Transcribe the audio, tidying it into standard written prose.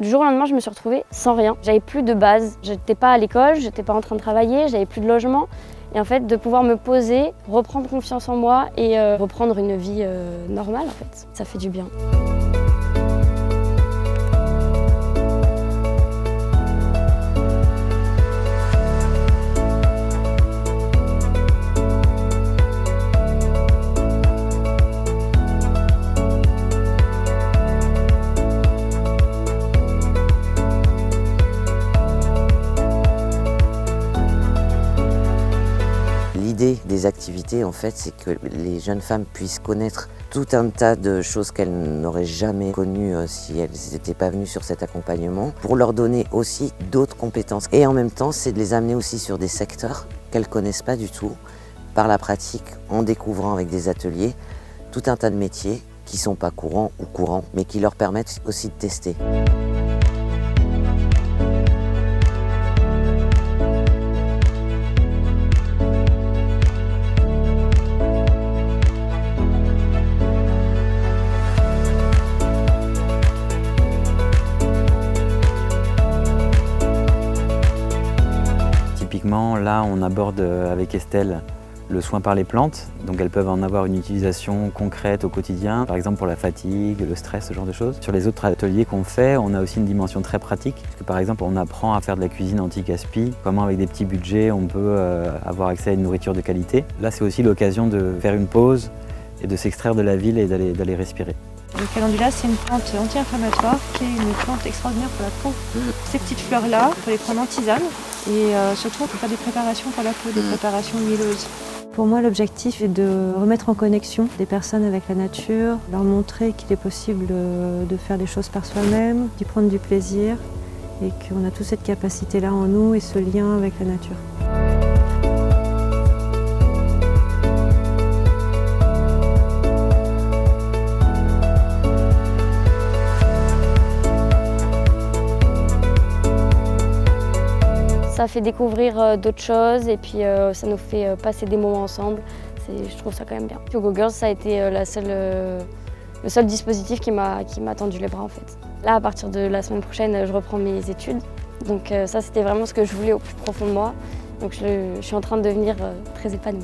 Du jour au lendemain, je me suis retrouvée sans rien. J'avais plus de base. J'étais pas à l'école, j'étais pas en train de travailler, j'avais plus de logement. Et en fait, de pouvoir me poser, reprendre confiance en moi et reprendre une vie normale, en fait, ça fait du bien. L'idée des activités, en fait, c'est que les jeunes femmes puissent connaître tout un tas de choses qu'elles n'auraient jamais connues si elles n'étaient pas venues sur cet accompagnement, pour leur donner aussi d'autres compétences. Et en même temps, c'est de les amener aussi sur des secteurs qu'elles ne connaissent pas du tout, par la pratique, en découvrant avec des ateliers tout un tas de métiers qui ne sont pas courants ou courants, mais qui leur permettent aussi de tester. Typiquement, là, on aborde avec Estelle le soin par les plantes, donc elles peuvent en avoir une utilisation concrète au quotidien, par exemple pour la fatigue, le stress, ce genre de choses. Sur les autres ateliers qu'on fait, on a aussi une dimension très pratique, parce que par exemple on apprend à faire de la cuisine anti-gaspi, comment avec des petits budgets on peut avoir accès à une nourriture de qualité. Là c'est aussi l'occasion de faire une pause et de s'extraire de la ville et d'aller respirer. Le calendula, c'est une plante anti-inflammatoire qui est une plante extraordinaire pour la peau. Ces petites fleurs-là, il faut les prendre en tisane et surtout on peut faire des préparations pour la peau, des préparations huileuses. Pour moi, l'objectif est de remettre en connexion des personnes avec la nature, leur montrer qu'il est possible de faire des choses par soi-même, d'y prendre du plaisir et qu'on a toute cette capacité-là en nous et ce lien avec la nature. Ça fait découvrir d'autres choses et puis ça nous fait passer des moments ensemble. Je trouve ça quand même bien. Hugo Girls, ça a été le seul dispositif qui m'a tendu les bras en fait. Là, à partir de la semaine prochaine, je reprends mes études. Donc ça, c'était vraiment ce que je voulais au plus profond de moi. Donc je suis en train de devenir très épanouie.